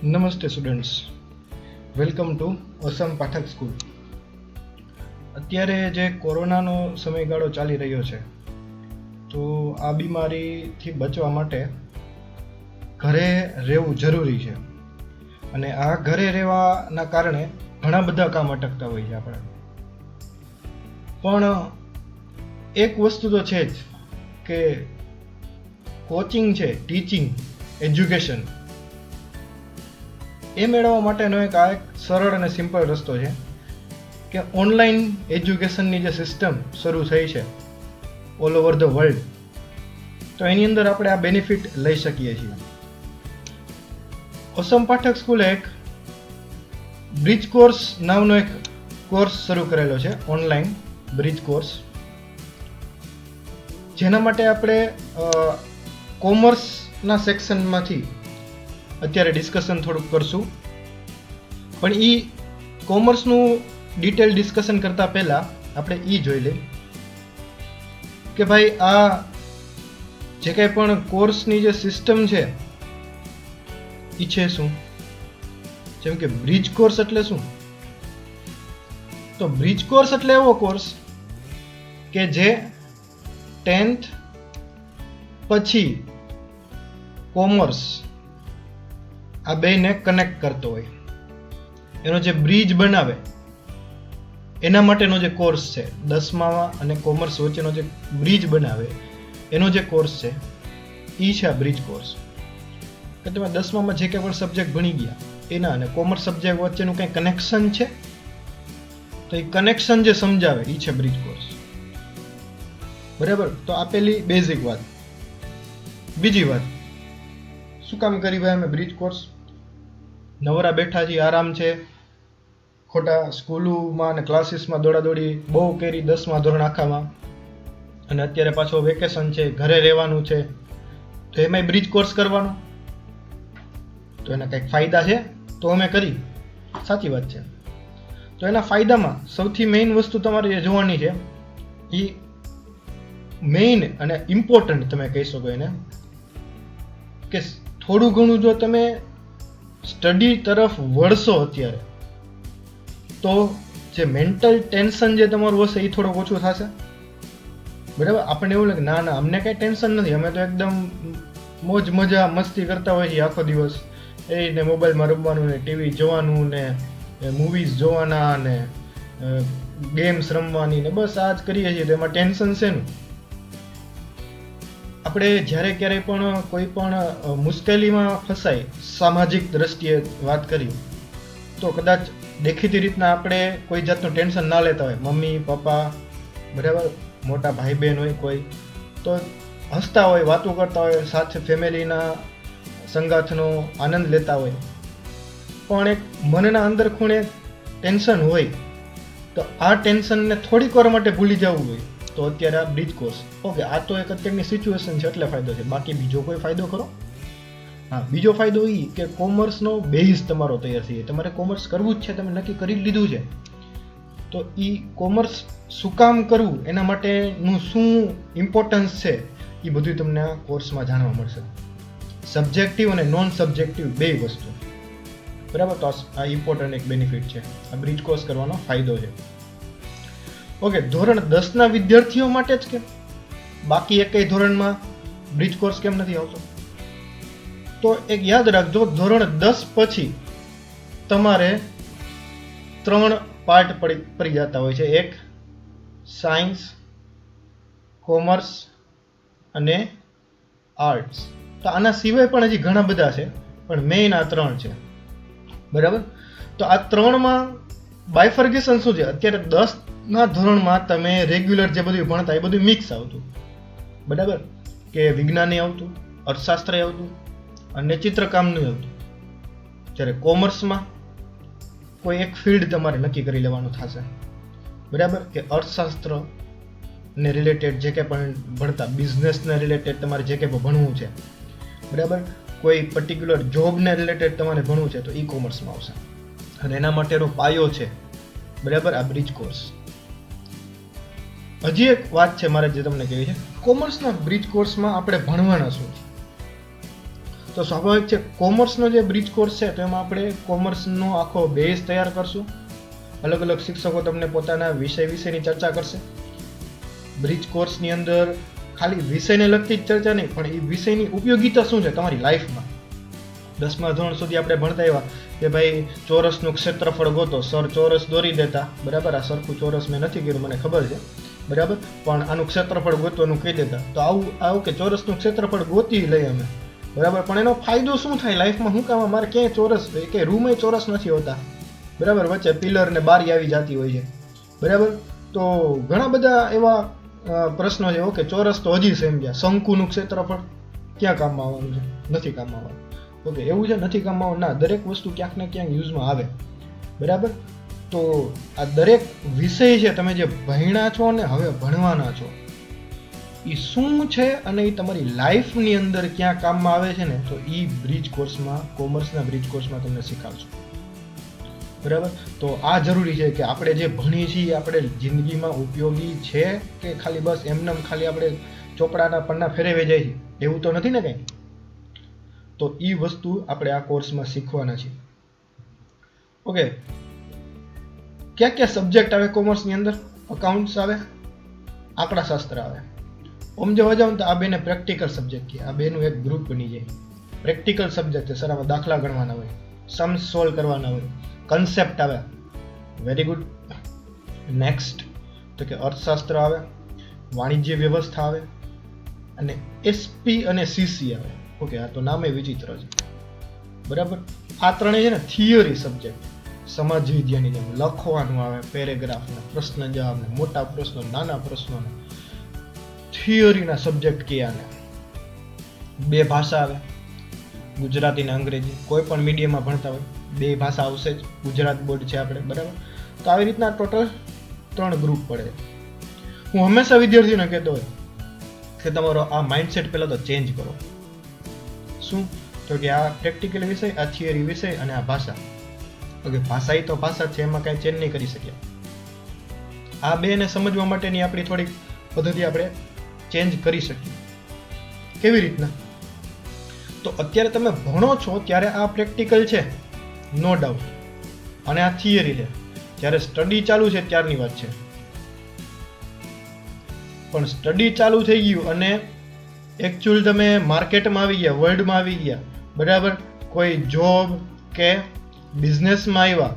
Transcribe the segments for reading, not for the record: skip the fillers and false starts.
નમસ્તે students, welcome to awesome Pathak school. અત્યારે જે કોરોનાનો સમયગાળો ચાલી રહ્યો છે, તો આ બીમારીથી બચવા માટે ઘરે રહેવું જરૂરી છે. અને આ ઘરે રહેવાના કારણે ઘણા બધા કામ અટકતા હોય છે આપણે. પણ એક વસ્તુ તો છે જ કે કોચિંગ છે, ટીચિંગ, એજ્યુકેશન એ મેળવવા માટેનો એક સરળ અને સિમ્પલ રસ્તો છે કે ઓનલાઈન એજ્યુકેશનની જે સિસ્ટમ શરૂ થઈ છે ઓલ ઓવર ધ વર્લ્ડ, તો એની અંદર આપણે આ બેનિફિટ લઈ શકીએ છીએ. ઓસમ પાઠક સ્કૂલે એક બ્રિજ કોર્સ નામનો એક કોર્સ શરૂ કરેલો છે, ઓનલાઈન બ્રિજ કોર્સ, જેના માટે આપણે કોમર્સના સેક્શનમાંથી અત્યારે ડિસ્કશન થોડુંક કરશું. પણ એ કોમર્સનું ડિટેલ ડિસ્કશન કરતા પહેલા આપણે એ જોઈ લઈએ કે ભાઈ આ જે કંઈ પણ કોર્સની જે સિસ્ટમ છે એ છે શું. જેમ કે બ્રિજ કોર્સ એટલે શું? તો બ્રિજ કોર્સ એટલે એવો કોર્સ કે જે 10th પછી કોમર્સ આ બેને કનેક્ટ કરતો હોય, એનો જે બ્રિજ બનાવે એના માટેનો જે કોર્સ છે. 10મા અને કોમર્સ વચ્ચેનો જે બ્રિજ બનાવે એનો જે કોર્સ છે એ છે આ બ્રિજ કોર્સ. કે તમે 10માં જે કંઈ પણ સબ્જેક્ટ ભણી ગયા એના અને કોમર્સ સબ્જેક્ટ વચ્ચેનું કંઈ કનેક્શન છે, તો એ કનેક્શન જે સમજાવે એ છે બ્રિજ કોર્સ. બરાબર? તો આ પેલી બેઝિક વાત. બીજી વાત, શું કામ કરી ભાઈ અમે બ્રિજ કોર્સ? નવરા બેઠા છીએ, આરામ છે, ખોટા સ્કૂલોમાં અને ક્લાસીસમાં દોડાદોડી બહુ કરી 10મા ધોરણ આખામાં, અને અત્યારે પાછો વેકેશન છે, ઘરે રહેવાનું છે, તો એમાંય બ્રિજ કોર્સ કરવાનો? તો એના કંઈક ફાયદા છે તો અમે કરી, સાચી વાત છે. તો એના ફાયદામાં સૌથી મેઇન વસ્તુ તમારે જે જોવાની છે એ મેઇન અને ઇમ્પોર્ટન્ટ તમે કહી શકો એને, કે થોડું ઘણું જો તમે સ્ટડી તરફ વળશો અત્યારે, તો જે મેન્ટલ ટેન્શન જે તમારું હશે એ થોડુંક ઓછું થશે. બરાબર? આપણને એવું લાગે ના ના અમને કંઈ ટેન્શન નથી, અમે તો એકદમ મોજ મજા મસ્તી કરતા હોઈએ છીએ આખો દિવસ, એને મોબાઈલમાં રમવાનું ને ટીવી જોવાનું ને મૂવીઝ જોવાના ને ગેમ્સ રમવાની ને બસ આ જ કરીએ છીએ, તો એમાં ટેન્શન શેનું? આપણે જ્યારે ક્યારેય પણ કોઈ પણ મુશ્કેલીમાં ફસાય, સામાજિક દ્રષ્ટિએ વાત કરી, તો કદાચ દેખીતી રીતના આપણે કોઈ જાતનું ટેન્શન ના લેતા હોય, મમ્મી પપ્પા, બરાબર, મોટા ભાઈ બહેન હોય કોઈ, તો હસતા હોય, વાતો કરતા હોય, સાથે ફેમિલીના સંગાથનો આનંદ લેતા હોય. પણ એક મનના અંદર ખૂણે ટેન્શન હોય, તો આ ટેન્શનને થોડીક વાર માટે ભૂલી જવું હોય તો અત્યારે આ બ્રિજ કોર્સ. ઓકે, આ તો એક અત્યારની સિચ્યુએશન છે એટલે ફાયદો છે, બાકી બીજો કોઈ ફાયદો ખરો? હા, બીજો ફાયદો એ કે કોમર્સનો બેઝ તમારો તૈયાર થઈ જાય. તમારે કોમર્સ કરવું જ છે, તમે નક્કી કરી લીધું છે, તો એ કોમર્સ શું કામ કરવું, એના માટેનું શું ઇમ્પોર્ટન્સ છે એ બધું તમને આ કોર્સમાં જાણવા મળશે. સબ્જેક્ટિવ અને નોન સબ્જેક્ટિવ બે વસ્તુ. બરાબર? તો આ ઇમ્પોર્ટન્ટ એક બેનિફિટ છે, આ બ્રિજ કોર્સ કરવાનો ફાયદો છે. ઓકે, ધોરણ 10ના વિદ્યાર્થીઓ માટે જ કેમ? બાકી એકેય ધોરણમાં બ્રિજ કોર્સ કેમ નથી આવતો? તો એક યાદ રાખજો, ધોરણ 10 પછી તમારે 3 પાર્ટ પડી જતા હોય છે. એક સાયન્સ, કોમર્સ અને આર્ટ્સ. તો આના સિવાય પણ હજી ઘણા બધા છે, પણ મેઇન આ 3 છે. બરાબર? તો આ 3માં બાયફર્ગેશન શું છે? અત્યારે 10ના ધોરણમાં તમે રેગ્યુલર જે બધું ભણતા એ બધું મિક્સ આવતું. બરાબર? કે વિજ્ઞાનય આવતું, અર્થશાસ્ત્ર આવતું અને ચિત્રકામનું આવતું. જ્યારે કોમર્સમાં કોઈ એક ફિલ્ડ તમારે નક્કી કરી લેવાનું થશે. બરાબર? કે અર્થશાસ્ત્ર ને રિલેટેડ જે કંઈ પણ ભણતા, બિઝનેસને રિલેટેડ તમારે જે કંઈ પણ ભણવું છે, બરાબર, કોઈ પર્ટિક્યુલર જોબને રિલેટેડ તમારે ભણવું છે, તો ઈ કોમર્સમાં આવશે. અને એના માટેનો પાયો છે, બરાબર, આ બ્રિજ કોર્સ. હજી એક વાત છે મારે જે તમને કહેવી છે, કોમર્સના બ્રિજ કોર્સમાં આપણે ભણવાના શું છે? તો સ્વાભાવિક છે કોમર્સનો જે બ્રિજ કોર્સ છે તો એમાં આપણે કોમર્સનો આખો બેઝ તૈયાર કરશું. અલગ અલગ શિક્ષકો તમને પોતાના વિષયની ચર્ચા કરશે. બ્રિજ કોર્સની અંદર ખાલી વિષયને લગતી જ ચર્ચા નહીં, પણ એ વિષયની ઉપયોગિતા શું છે તમારી લાઈફમાં. 10મા ધોરણ સુધી આપણે ભણતા એવા કે ભાઈ ચોરસનું ક્ષેત્રફળ ગોતો, સર ચોરસ દોરી દેતા, બરાબર. આ સરખું ચોરસ મેં નથી કર્યું, મને ખબર છે, બરાબર, પણ આનું ક્ષેત્રફળ ગોતવાનું કહી દેતા. તો આવું કે ચોરસનું ક્ષેત્રફળ ગોતી લઈએ અમે, બરાબર, પણ એનો ફાયદો શું થાય લાઈફમાં? શું કામ અમારે ક્યાંય ચોરસ કે રૂમે ચોરસ નથી હોતા, બરાબર, વચ્ચે પિલર ને બારી આવી જતી હોય છે, બરાબર. તો ઘણા બધા એવા પ્રશ્નો છે. ઓકે, ચોરસ તો હજી સમજ્યા, શંકુનું ક્ષેત્રફળ ક્યાં કામમાં આવવાનું છે? નથી કામમાં આવવાનું. ઓકે, એવું છે, નથી કામમાં આવવાનું ના, દરેક વસ્તુ ક્યાંક ને ક્યાંક યુઝમાં આવે, બરાબર. તો આ દરેક વિષય છે તમે જે ભણ્યા છો ને હવે ભણવાના છો, એ શું છે અને એ તમારી લાઈફની અંદર ક્યાં કામમાં આવે છે ને, તો એ બ્રિજ કોર્સમાં, કોમર્સના બ્રિજ કોર્સમાં તમને શીખવાડશું, બરાબર. તો આ જરૂરી છે કે આપણે જે ભણીએ છીએ આપણે જિંદગીમાં ઉપયોગી છે કે ખાલી બસ એમને ખાલી આપણે ચોપડાના પન્ના ફેરવી જાય છે એવું તો નથી ને કંઈ. તો એ વસ્તુ આપણે આ કોર્સમાં શીખવાના છીએ. ઓકે, ક્યાં ક્યાં સબ્જેક્ટ આવે કોમર્સની અંદર? અકાઉન્ટ્સ આવે, આંકડાશાસ્ત્ર આવે. ઓમ જોવા જાવ તો આ બેને પ્રેક્ટિકલ સબ્જેક્ટ કહે. આ બેનું એક ગ્રુપ બની જાય. પ્રેક્ટિકલ સબ્જેક્ટ છે સર, આમાં દાખલા ગણવાના હોય, સમ્સ સોલ્વ કરવાના હોય, કન્સેપ્ટ આવે. Very good. નેક્સ્ટ તો કે અર્થશાસ્ત્ર આવે, વાણિજ્ય વ્યવસ્થા આવે, અને એસપી અને સીસી આવે. ઓકે, આ તો નામે વિચિત્ર છે, બરાબર. આ ત્રણેય છે ને થિયરી સબ્જેક્ટ, સમાજ વિદ્યાની જેમ લખવાનું આવે, પેરેગ્રાફ ને પ્રશ્ન જવાબ ને મોટા પ્રશ્નો નાના પ્રશ્નો ને થિયરીના સબ્જેક્ટ કયાને. 2 ભાષા આવે, ગુજરાતી ને અંગ્રેજી. કોઈ પણ મીડિયમમાં ભણતા હોય 2 ભાષા આવશે જ. ગુજરાત બોર્ડ છે આપણે, બરાબર. તો આવી રીતના ટોટલ 3 ગ્રુપ પડે. હું હંમેશા વિદ્યાર્થીઓને કહેતો હોય કે તમારો આ માઇન્ડસેટ પહેલા તો ચેન્જ કરો. શું? તો કે આ પ્રેક્ટિકલ વિષય, આ થિયરી વિષય અને આ ભાષા. ઓકે, ભાષા તો ભાષા છે, એમાં કાંઈ ચેન્જ નહીં કરી શકીએ. આ બેને સમજવા માટેની આપણી થોડીક પદ્ધતિ આપણે ચેન્જ કરી શકીએ. કેવી રીતના? તો અત્યારે તમે ભણો છો ત્યારે આ પ્રેક્ટિકલ છે, નો ડાઉટ, અને આ થિયરી છે. જ્યારે સ્ટડી ચાલુ છે ત્યારની વાત છે. પણ સ્ટડી ચાલુ થઈ ગયું અને એકચ્યુઅલ તમે માર્કેટમાં આવી ગયા, વર્લ્ડમાં આવી ગયા, બરાબર, કોઈ જોબ કે બિઝનેસમાં આવ્યા,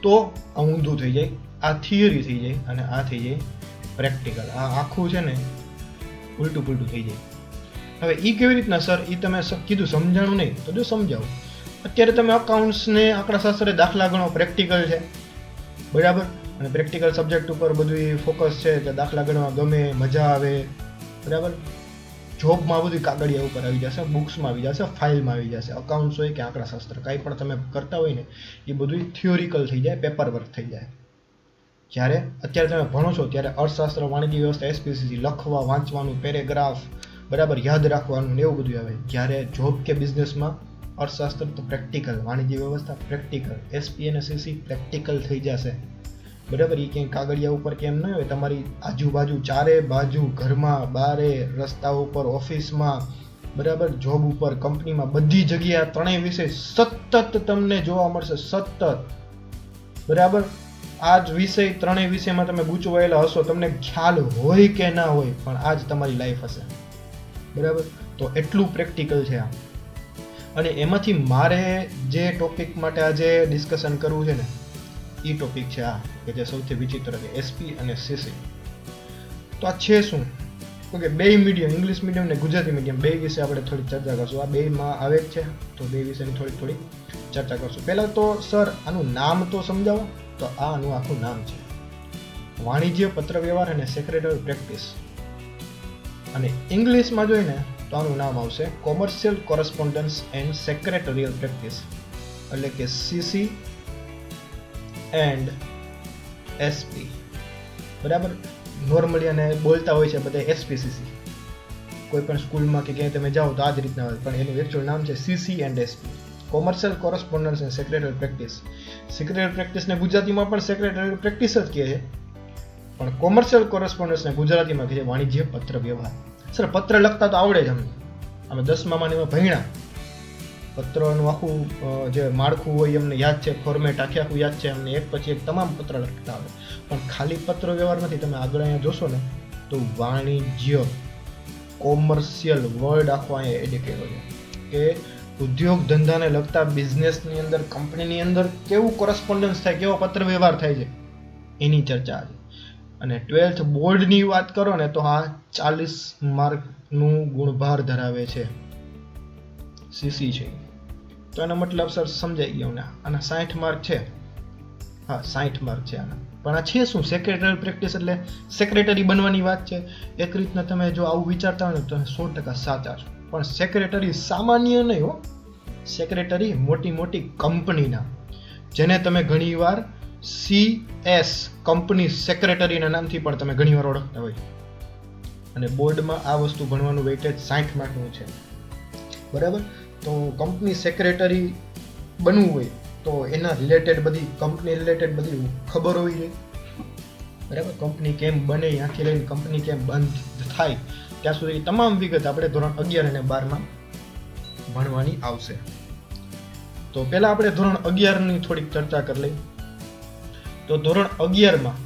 તો આ ઊંધું થઈ જાય. આ થિયરી થઈ જાય અને આ થઈ જાય પ્રેક્ટિકલ. આ આખું છે ને ઉલટું પુલટું થઈ જાય. હવે એ કેવી રીતના સર? એ તમે કીધું સમજાણું નહીં, તો જો સમજાવું. અત્યારે તમે અકાઉન્ટ્સને આંકડાશાસ્ત્રે દાખલા ગણો, પ્રેક્ટિકલ છે, બરાબર, અને પ્રેક્ટિકલ સબ્જેક્ટ ઉપર બધું ફોકસ છે કે દાખલા ગણવા ગમે, મજા આવે, બરાબર. જોબમાં બધું કાગળિયા ઉપર આવી જશે, બુક્સમાં આવી જશે, ફાઇલમાં આવી જશે. અકાઉન્ટ્સ હોય કે આંકડાશાસ્ત્ર, કાંઈ પણ તમે કરતા હોય ને એ બધું થિયોરિકલ થઈ જાય, પેપર વર્ક થઈ જાય. જ્યારે અત્યારે તમે ભણો છો ત્યારે અર્થશાસ્ત્ર, વાણિજ્ય વ્યવસ્થા, એસપીસીસી લખવા વાંચવાનું, પેરેગ્રાફ, બરાબર, યાદ રાખવાનું એવું બધું આવે. જ્યારે જોબ કે બિઝનેસમાં અર્થશાસ્ત્ર તો પ્રેક્ટિકલ, વાણિજ્ય વ્યવસ્થા પ્રેક્ટિકલ, એસપી અને સીસી પ્રેક્ટિકલ થઈ જશે, બરાબર. એ ક્યાંય કાગળિયા ઉપર કેમ ન હોય, તમારી આજુબાજુ ચારે બાજુ, ઘરમાં, બારે, રસ્તા ઉપર, ઓફિસમાં, બરાબર, જોબ ઉપર, કંપનીમાં, બધી જગ્યાએ 3 વિષય સતત તમને જોવા મળશે, સતત, બરાબર. આ જ વિષય 3 વિષયમાં તમે ગૂંચવાયેલા હશો, તમને ખ્યાલ હોય કે ના હોય, પણ આ જ તમારી લાઈફ હશે, બરાબર. તો એટલું પ્રેક્ટિકલ છે આ. અને એમાંથી મારે જે ટોપિક માટે આજે ડિસ્કશન કરવું છે ને, એ ટોપિક છે આ, કે જે સૌથી વિચિત્ર છે, એસપી અને સીસી. તો આ છે શું? ઓકે, 2 મીડિયમ, ઇંગ્લિશ મીડિયમ ને ગુજરાતી મીડિયમ, 2 વિશે આપણે થોડી ચર્ચા કરશું. આ 2માં આવે જ છે, તો 2 વિશેની થોડી ચર્ચા કરશું. પહેલા તો સર આનું નામ તો સમજાવો. તો આનું આખું નામ છે વાણિજ્ય પત્ર વ્યવહાર અને સેક્રેટરી પ્રેક્ટિસ. અને ઇંગ્લિશમાં જોઈને તો આનું નામ આવશે commercial correspondence and secretarial practice, એટલે કે સીસી એન્ડ એસપી, બરાબર. નોર્મલી અને બોલતા હોય છે બધા એસપીસીસી. કોઈ પણ સ્કૂલમાં કે ક્યાંય તમે જાઓ તો આ જ રીતના હોય, પણ એનું એકચ્યુઅલ નામ છે CC and SP, commercial correspondence and secretary practice. Secretary પ્રેક્ટિસને ગુજરાતીમાં પણ સેક્રેટરી પ્રેક્ટિસ જ કહે છે, પણ કોમર્શિયલ કોરસ્પોન્ડન્સને ગુજરાતીમાં કહે છે વાણિજ્ય પત્ર વ્યવહાર. સર પત્ર લખતા તો આવડે જ અમને, અમે 10માં એમાં ભણ્યા, પત્રનું આખું જે માળખું હોય અમને યાદ છે, ફોર્મેટ આખું યાદ છે અમને, એક પછી એક તમામ પત્ર લખતા આવે. પણ ખાલી પત્ર વ્યવહાર નથી. તમે આગળ અહીંયા જોશો ને તો વાણિજ્ય, કોમર્શિયલ વર્ડ આખો અહીંયા એડ કર્યો છે કે ઉદ્યોગ ધંધાને લગતા બિઝનેસની અંદર, કંપનીની અંદર કેવું કોરસ્પોન્ડન્સ થાય, કેવો પત્ર વ્યવહાર થાય છે એની ચર્ચા છે. અને 12th બોર્ડની વાત કરો ને તો આ 40 માર્કનું ગુણભાર ધરાવે છે, સીસી છે. તો એનો મતલબ સર સમજાઈ ગયો ને, આના 60 માર્ક છે. હા 60 માર્ક છે આના. પણ આ છે શું? સેક્રેટરી પ્રેક્ટિસ એટલે સેક્રેટરી બનવાની વાત છે. એક રીતના તમે જો આવું વિચારતા હોય ને તો 100% સાચા છો. પણ સેક્રેટરી સામાન્ય નહીં હો, સેક્રેટરી મોટી મોટી કંપનીના, જેને તમે ઘણીવાર CS કંપની સેક્રેટરીના નામથી પણ તમે ઘણીવાર ઓળખતા હોય. અને બોર્ડમાં આ વસ્તુ ભણવાનું વેઇટેજ 60 માર્કનું છે, બરાબર. તો કંપની સેક્રેટરી બનવું હોય તો એના રિલેટેડ બધી, કંપની રિલેટેડ બધી ખબર હોવી જોઈએ, બરાબર. કંપની કેમ બને ત્યાંથી લઈને કંપની કેમ બંધ થાય ત્યાં સુધી તમામ વિગત આપણે ધોરણ 11 અને 12માં ભણવાની આવશે. તો પહેલા આપણે ધોરણ 11ની થોડીક ચર્ચા કરી લઈએ. તો ધોરણ 11માં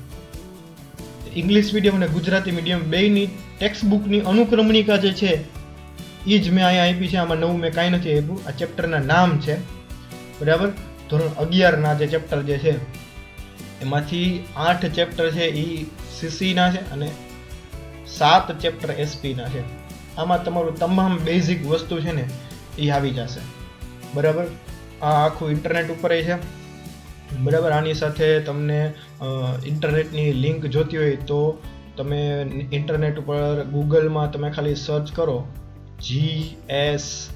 ઇંગ્લિશ મીડિયમ અને ગુજરાતી મીડિયમ બેયની ટેક્સ્ટ બુકની અનુક્રમણિકા જે છે એ જ મેં અહીંયા આપી છે. આમાં નવું મેં કાંઈ નથી આપ્યું. આ ચેપ્ટરના નામ છે, બરાબર. ધોરણ 11ના જે ચેપ્ટર જે છે એમાંથી 8 ચેપ્ટર છે એ સીસીના છે અને 7 ચેપ્ટર એસપીના છે. આમાં તમારું તમામ બેઝિક વસ્તુ છે ને એ આવી જશે, બરાબર. આ આખું ઇન્ટરનેટ ઉપર છે, બરાબર. આની સાથે તમને ઇન્ટરનેટની લિંક જોતી હોય તો તમે ઇન્ટરનેટ ઉપર ગૂગલમાં તમે ખાલી સર્ચ કરો GSSTB,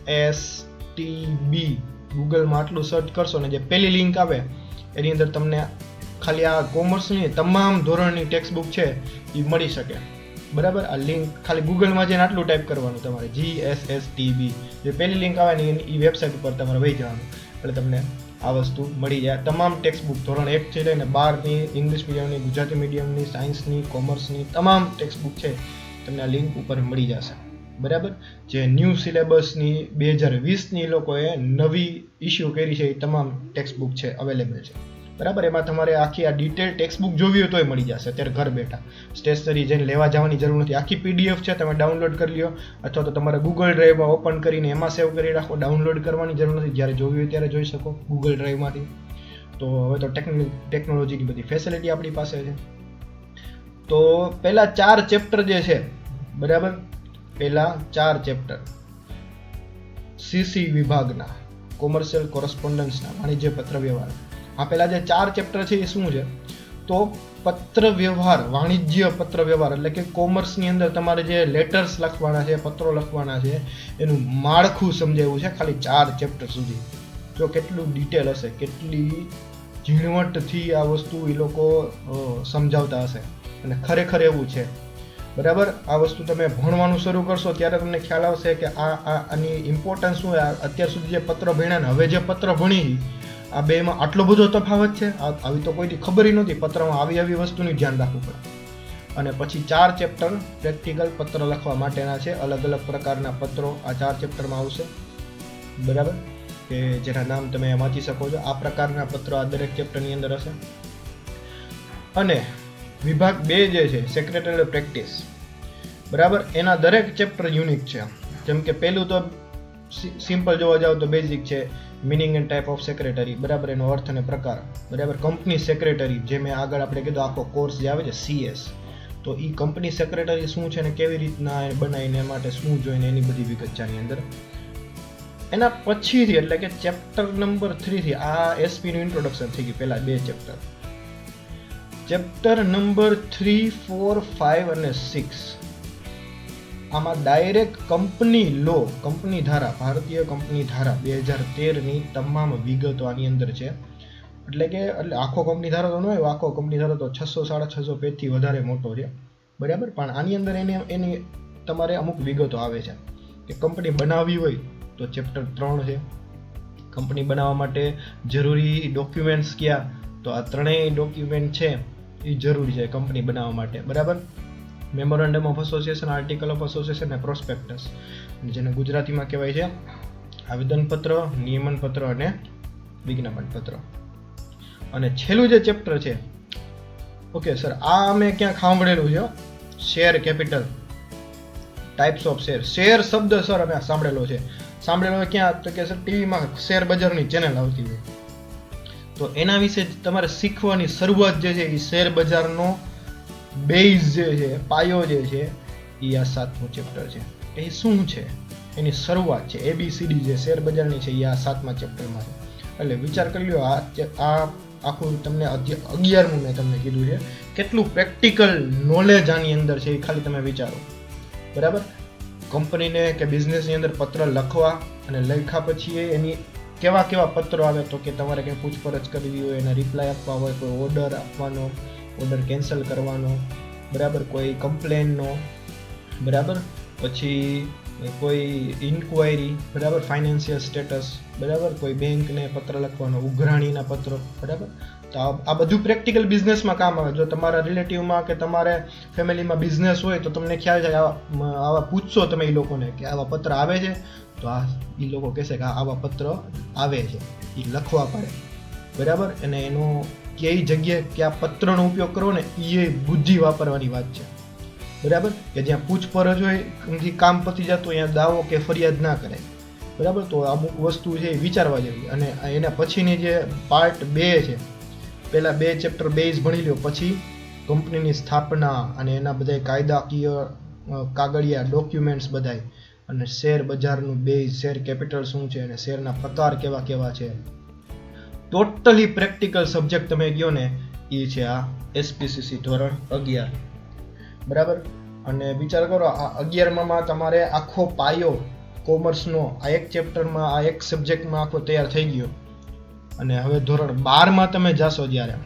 ગૂગલમાં આટલું સર્ચ કરશો ને જે પહેલી લિંક આવે એની અંદર તમને ખાલી આ કોમર્સની તમામ ધોરણની ટેક્સ્ટ બુક છે એ મળી શકે, બરાબર. આ લિંક ખાલી ગૂગલમાં જઈને આટલું ટાઈપ કરવાનું તમારે, GSSTB, જે પહેલી લિંક આવે ને એ વેબસાઇટ ઉપર તમારે વહી જવાનું એટલે તમને આ વસ્તુ મળી જાય. તમામ ટેક્સ્ટ બુક ધોરણ 1 થી લઈને 12ની, ઇંગ્લિશ મીડિયમની, ગુજરાતી મીડિયમની, સાયન્સની, કોમર્સની તમામ ટેક્સ્ટ બુક છે તમને આ લિંક ઉપર મળી જશે, બરાબર. જે ન્યૂ સિલેબસની 2020ની લોકોએ નવી ઇસ્યુ કરી છે એ તમામ ટેક્સ્ટ બુક છે અવેલેબલ છે, બરાબર. એમાં તમારે આખી આ ડિટેલ ટેક્સ્ટ બુક જોવી હોય તોય મળી જશે અત્યારે ઘર બેઠા. સ્ટેશનરી જઈને લેવા જવાની જરૂર નથી. આખી PDF છે, તમે ડાઉનલોડ કરી લ્યો અથવા તો તમારે ગૂગલ ડ્રાઈવમાં ઓપન કરીને એમાં સેવ કરી રાખો. ડાઉનલોડ કરવાની જરૂર નથી, જ્યારે જોવી હોય ત્યારે જોઈ શકો ગૂગલ ડ્રાઈવમાંથી. તો હવે તો ટેકનોલોજીની બધી ફેસિલિટી આપણી પાસે છે. તો પહેલા 4 ચેપ્ટર જે છે, બરાબર, પહેલા 4 ચેપ્ટર સીસી વિભાગના, કોમર્શિયલ કોરસ્પોન્ડન્સના, વાણિજ્ય પત્ર વ્યવહાર. આ પહેલા જે 4 ચેપ્ટર છે એ શું છે? તો પત્ર વ્યવહાર, વાણિજ્ય પત્ર વ્યવહાર એટલે કે કોમર્સની અંદર તમારે જે લેટર્સ લખવાના છે, પત્રો લખવાના છે એનું માળખું સમજાવ્યું છે ખાલી 4 ચેપ્ટર સુધી. જો કેટલું ડિટેલ હશે, કેટલી ઝીણવટથી આ વસ્તુ એ લોકો સમજાવતા હશે, અને ખરેખર એવું છે, બરાબર. આ વસ્તુ તમે ભણવાનું શરૂ કરશો ત્યારે તમને ખ્યાલ આવશે કે આની ઇમ્પોર્ટન્સ શું છે. અત્યાર સુધી જે પત્ર ભણ્યા ને હવે જે પત્ર ભણી આ બેમાં આટલો બધો તફાવત છે, આવી તો કોઈથી ખબર નહોતી. પત્રમાં આવી વસ્તુનું ધ્યાન રાખવું પડે. અને પછી 4 ચેપ્ટર પ્રેક્ટિકલ પત્ર લખવા માટેના છે. અલગ અલગ પ્રકારના પત્રો આ 4 ચેપ્ટરમાં આવશે, બરાબર, કે જેના નામ તમે વાંચી શકો છો. આ પ્રકારના પત્રો આ દરેક ચેપ્ટરની અંદર હશે. અને વિભાગ 2 જે છે સેક્રેટરી પ્રેક્ટિસ, બરાબર, એના દરેક ચેપ્ટર યુનિક છે. જેમ કે પહેલું તો સિમ્પલ જોવા જાવ તો બેઝિક છે, meaning and type of secretary, બરાબર, એનો અર્થ અને પ્રકાર, બરાબર. કંપની સેક્રેટરી જે મેં આગળ આપણે કીધું આખો કોર્સ જે આવે છે CS, તો એ કંપની સેક્રેટરી શું છે ને કેવી રીતના બનાવીને માટે શું જોઈને એની બધી વિગત છે આની અંદર. એના પછીથી એટલે કે ચેપ્ટર નંબર 3 થી આ SP નું ઇન્ટ્રોડક્શન થઈ ગયું. પહેલા 2 ચેપ્ટર, ચેપ્ટર નંબર 3, 4, 5 અને 6 આમાં ડાયરેક્ટ કંપની લો, કંપની ધારા, ભારતીય કંપની ધારા 2013ની તમામ વિગતો આની અંદર છે. એટલે આખો કંપની ધારો તો ન હોય, આખો કંપની ધારો તો 600-650 પેજથી વધારે મોટો છે, બરાબર. પણ આની અંદર એની તમારે અમુક વિગતો આવે છે કે કંપની બનાવવી હોય તો ચેપ્ટર 3 છે. કંપની બનાવવા માટે જરૂરી ડોક્યુમેન્ટ્સ કયા, તો આ 3 ડોક્યુમેન્ટ છે એ જરૂરી છે કંપની બનાવવા માટે, બરાબર. Memorandum of association, article of association અને પ્રોસ્પેક્ટસ, જેને ગુજરાતીમાં કહેવાય છે આવેદનપત્ર, નિયમનપત્ર અને વિજ્ઞાપનપત્ર. અને છેલ્લું જે ચેપ્ટર છે, ઓકે સર, આ અમે ક્યાંક સાંભળેલું છે, share capital, types of share. Share શબ્દ સર અમે સાંભળેલો છે. સાંભળેલો ક્યાં? તો કે સર ટીવીમાં શેર બજારની ચેનલ આવતી હોય. તો એના વિશે તમારે શીખવાની શરૂઆત જે છે એ શેર બજારનો બેઝ જે છે, પાયો જે છે, એ આ 7મું ચેપ્ટર છે. એ શું છે એની શરૂઆત છે, ABCD જે શેર બજારની છે એ આ 7મા ચેપ્ટરમાં છે. એટલે વિચાર કરી લો, આ આખું તમને 11મું મેં તમને કીધું છે, કેટલું પ્રેક્ટિકલ નોલેજ આની અંદર છે એ ખાલી તમે વિચારો. બરાબર? કંપનીને કે બિઝનેસની અંદર પત્ર લખવા, અને લખ્યા પછી એની કેવા કેવા પત્રો આવે, તો કે તમારે કંઈ પૂછપરછ કરવી હોય, એના રિપ્લાય આપવા હોય, કોઈ ઓર્ડર આપવાનો, ઓર્ડર કેન્સલ કરવાનો, બરાબર, કોઈ કમ્પ્લેનનો, બરાબર, પછી કોઈ ઇન્ક્વાયરી, બરાબર, ફાઇનાન્શિયલ સ્ટેટસ, બરાબર, કોઈ બેંકને પત્ર લખવાનો, ઉઘરાણીના પત્રો, બરાબર. તો આ બધું પ્રેક્ટિકલ બિઝનેસમાં કામ આવે. જો તમારા રિલેટિવમાં કે તમારે ફેમિલીમાં બિઝનેસ હોય તો તમને ખ્યાલ છે, આવા પૂછશો તમે એ લોકોને કે આવા પત્ર આવે છે, તો એ લોકો કહેશે કે આવા પત્ર આવે છે, એ લખવા પડે, બરાબર. અને એનો કઈ જગ્યાએ કયા પત્રનો ઉપયોગ કરવો ને, એ બુદ્ધિ વાપરવાની વાત છે, બરાબર. કે જ્યાં પૂછપરછ હોય, એમથી કામ પતી જતું, અહીંયા દાવો કે ફરિયાદ ના કરાય, બરાબર. તો અમુક વસ્તુ છે એ વિચારવા જેવી. અને એના પછીની જે પાર્ટ 2 છે, પહેલા 2 ચેપ્ટર બેઝ ભણી લો, પછી કંપનીની સ્થાપના અને એના બધા કાયદાકીય કાગળિયા ડોક્યુમેન્ટ્સ બધાય, અને શેર બજારનું બેઝ, શેર કેપિટલ શું છે, અને શેરના પ્રકાર કેવા કેવા છે, ટોટલી પ્રેક્ટિકલ સબ્જેક્ટ તમે કહો ને, એ છે આ SPCC ધોરણ 11, બરાબર. અને વિચાર કરો, આ 11માં તમારે આખો પાયો કોમર્સનો આ એક ચેપ્ટરમાં, આ એક સબ્જેક્ટમાં આખો તૈયાર થઈ ગયો. અને હવે ધોરણ 12માં તમે જાશો, જ્યારે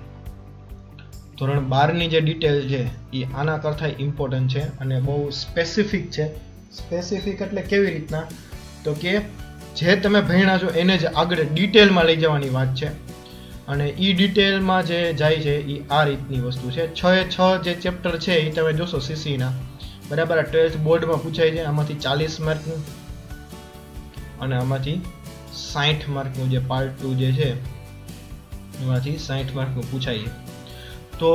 ધોરણ 12ની જે ડિટેલ છે એ આના કરતાં ઇમ્પોર્ટન્ટ છે અને બહુ સ્પેસિફિક છે. સ્પેસિફિક એટલે કેવી રીતના? તો કે જે તમે ભણ્યા છો એને જ આગળ ડિટેલમાં લઈ જવાની વાત છે. અને એ ડિટેલમાં જે જાય છે એ આ રીતની વસ્તુ છે. 6 જે ચેપ્ટર છે એ તમે જોશો CCના, બરાબર. આ 12th બોર્ડમાં પૂછાય છે. આમાંથી 40 માર્કનું અને આમાંથી 60 માર્કનું જે પાર્ટ 2 જે છે એમાંથી 60 માર્કનું પૂછાય છે. તો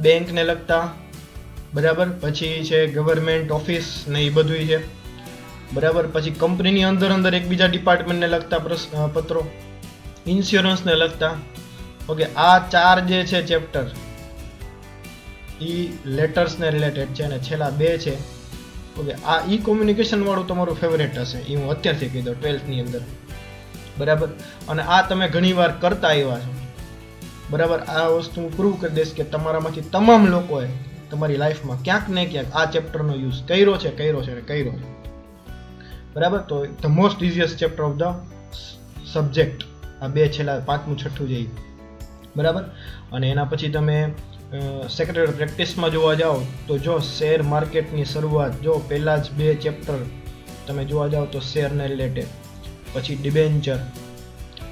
બેંકને લગતા, બરાબર, પછી છે ગવર્મેન્ટ ઓફિસ ને એ બધું છે, બરાબર. પછી કંપનીની અંદર એકબીજા ડિપાર્ટમેન્ટને લગતા પત્રો, ઇન્સ્યોરન્સને લગતા. ઓકે, આ 4 જે છે ચેપ્ટર એ લેટર્સને રિલેટેડ છે. અને છેલ્લા 2 છે, ઓકે, આ કોમ્યુનિકેશન વાળું તમારું ફેવરેટ હશે, એ હું અત્યારથી કહી દઉં, 12th ની અંદર, બરાબર. અને આ તમે ઘણીવાર કરતા આવ્યા છો, બરાબર. આ વસ્તુ હું પ્રૂવ કરી દઈશ કે તમારામાંથી તમામ લોકોએ તમારી લાઈફમાં ક્યાંક ને ક્યાંક આ ચેપ્ટરનો યુઝ કર્યો છે, બરાબર. તો the most easiest chapter of the subject આ 2 છેલ્લા 5મું 6ઠું જે, બરાબર. અને એના પછી તમે સેક્રેટરી પ્રેક્ટિસમાં જોવા જાઓ તો જો શેર માર્કેટની શરૂઆત, જો પહેલા જ 2 ચેપ્ટર તમે જોવા જાઓ તો શેરને રિલેટેડ, પછી ડિબેન્ચર,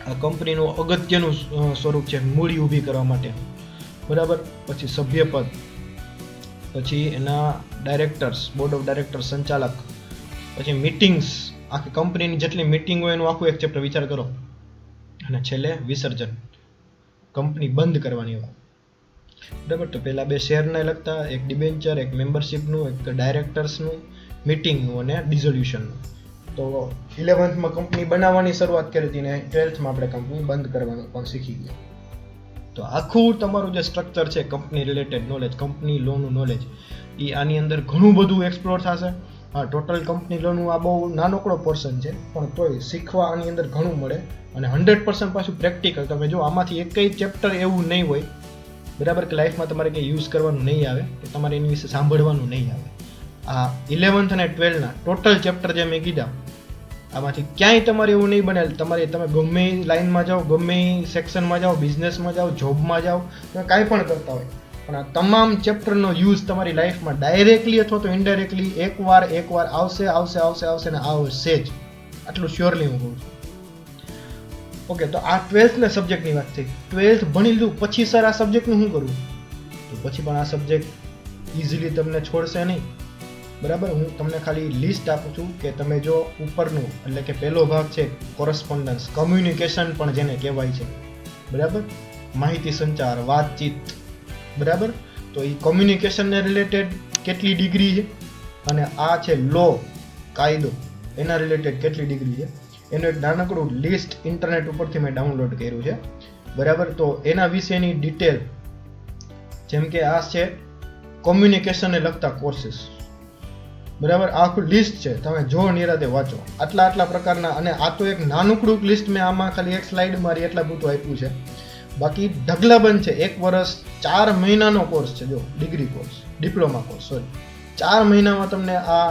આ કંપનીનું અગત્યનું સ્વરૂપ છે મૂડી ઊભી કરવા માટે, બરાબર. પછી સભ્યપદ, પછી એના ડાયરેક્ટર્સ, બોર્ડ ઓફ ડાયરેક્ટર્સ, સંચાલક, પછી મીટિંગ્સ, આખી કંપનીની જેટલી મીટિંગ હોય એનું આખું એક ચેપ્ટર વિચાર કરો. અને છેલ્લે વિસર્જન, કંપની બંધ કરવાની વાત, બરાબર. તો પહેલા 2 શેરને લગતા, એક ડિબેન્ચર, એક મેમ્બરશિપનું, એક ડાયરેક્ટર્સનું, મીટિંગનું અને ડિઝોલ્યુશનનું. તો 11થમાં કંપની બનાવવાની શરૂઆત કરી હતી ને 12થમાં આપણે કંપની બંધ કરવાનું પણ શીખી ગયા. તો આખું તમારું જે સ્ટ્રક્ચર છે કંપની રિલેટેડ નોલેજ, કંપની લોનું નોલેજ, એ આની અંદર ઘણું બધું એક્સપ્લોર થશે. હા, ટોટલ કંપની લોનું આ બહુ નાનકડો પોર્શન છે, પણ તોય શીખવા આની અંદર ઘણું મળે. અને 100% પાછું પ્રેક્ટિકલ. તમે જો આમાંથી એકય ચેપ્ટર એવું નહીં હોય, બરાબર, કે લાઈફમાં તમારે કંઈ યુઝ કરવાનું નહીં આવે, કે તમારે એની વિશે સાંભળવાનું નહીં આવે. આ 11th અને 12ના ટોટલ ચેપ્ટર જે મેં કીધા, આમાંથી ક્યાંય તમારે એવું નહીં બને. તમે ગમે લાઈનમાં જાઓ, ગમે સેક્શનમાં જાઓ, બિઝનેસમાં જાઓ, જોબમાં જાઓ, તમે કાંઈ પણ કરતા હોય, પણ આ તમામ ચેપ્ટરનો યુઝ તમારી લાઈફમાં ડાયરેક્ટલી અથવા તો ઇનડાયરેક્ટલી એકવાર આવશે ને આવશે જ. આટલું શ્યોરલી હું કહું છું. ઓકે, તો આ 12થના સબ્જેક્ટની વાત થઈ. 12th ભણી લીધું પછી સર આ સબ્જેક્ટનું શું કરવું? તો પછી પણ આ સબ્જેક્ટ ઇઝીલી તમને છોડશે નહીં. બરાબર, હું તમને ખાલી લિસ્ટ આપું છું કે તમે જો ઉપરનું એટલે કે પહેલો ભાગ છે કોરસ્પોન્ડન્સ, કમ્યુનિકેશન પણ જેને કહેવાય છે, બરાબર, માહિતી સંચાર, વાતચીત, બરાબર, તો એ કોમ્યુનિકેશનને રિલેટેડ કેટલી ડિગ્રી છે, અને આ છે લો, કાયદો, એના રિલેટેડ કેટલી ડિગ્રી છે, એનું એક નાનકડું લિસ્ટ ઇન્ટરનેટ ઉપરથી મેં ડાઉનલોડ કર્યું છે, બરાબર. તો એના વિશેની ડિટેલ, જેમ કે આ છે કોમ્યુનિકેશનને લગતા કોર્સીસ, બરાબર, આ આખું લિસ્ટ છે, તમે જો નિરાતે વાંચો, આટલા પ્રકારના. અને આ તો એક નાનકડું લિસ્ટ મેં આમાં ખાલી એક સ્લાઇડ મારી એટલા પૂરતું આપ્યું છે, બાકી ઢગલાબંધ છે. 1 વર્ષ 4 મહિનાનો કોર્સ છે, જો degree course, diploma course, sorry, 4 મહિનામાં તમને આ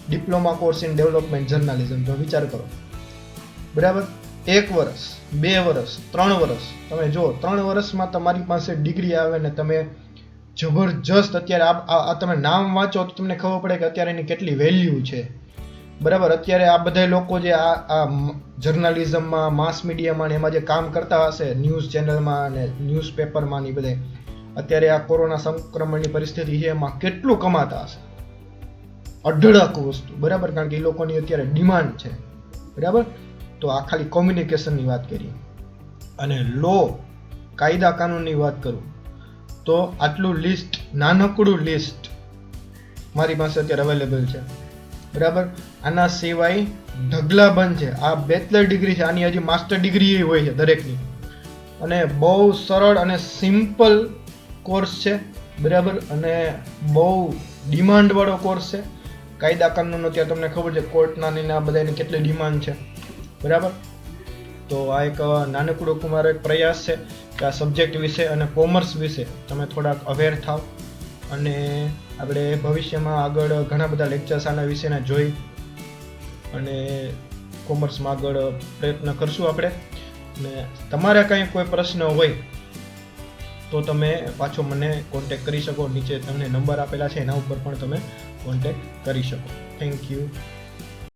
diploma course in development journalism, તો વિચાર કરો, બરાબર. 1 વર્ષ, 2 વર્ષ, 3 વર્ષ, તમે જો 3 વર્ષમાં તમારી પાસે ડિગ્રી આવે ને તમે જબરજસ્ત, અત્યારે આ તમે નામ વાંચો તો તમને ખબર પડે કે અત્યારે એની કેટલી વેલ્યુ છે, બરાબર. અત્યારે આ બધા લોકો જે આ જર્નાલિઝમમાં, માસ મીડિયામાં ને એમાં જે કામ કરતા હશે, ન્યૂઝ ચેનલમાં અને ન્યૂઝપેપરમાં ને બધે, અત્યારે આ કોરોના સંક્રમણની પરિસ્થિતિ છે એમાં કેટલું કમાતા હશે, અઢળક વસ્તુ, બરાબર, કારણ કે એ લોકોની અત્યારે ડિમાન્ડ છે, બરાબર. તો આ ખાલી કોમ્યુનિકેશનની વાત કરી. અને લો, કાયદા કાનૂનની વાત કરું તો આટલું લિસ્ટ, નાનકડું લિસ્ટ મારી પાસે અત્યારે અવેલેબલ છે, બરાબર. આના સિવાય ઢગલાબંધ છે. આ બેચલર ડિગ્રી છે, આની હજી માસ્ટર ડિગ્રી હોય છે દરેકની, અને બહુ સરળ અને સિમ્પલ કોર્સ છે, બરાબર, અને બહુ ડિમાન્ડવાળો કોર્સ છે. કાયદા કાનૂનનો ત્યાં તમને ખબર છે કોર્ટના ને આ બધાની કેટલી ડિમાન્ડ છે, બરાબર. તો આ એક નાનકડો મારો એક પ્રયાસ છે કે આ સબ્જેક્ટ વિશે અને કોમર્સ વિશે તમે થોડાક અવેર થાવ, અને આપણે ભવિષ્યમાં આગળ ઘણા બધા લેક્ચર્સ આના વિશેના જોઈ અને કોમર્સમાં આગળ પ્રયત્ન કરશું આપણે. અને તમારા કાંઈ કોઈ પ્રશ્ન હોય તો તમે પાછો મને કોન્ટેક્ટ કરી શકો. નીચે તમને નંબર આપેલા છે એના ઉપર પણ તમે કોન્ટેક્ટ કરી શકો. Thank you.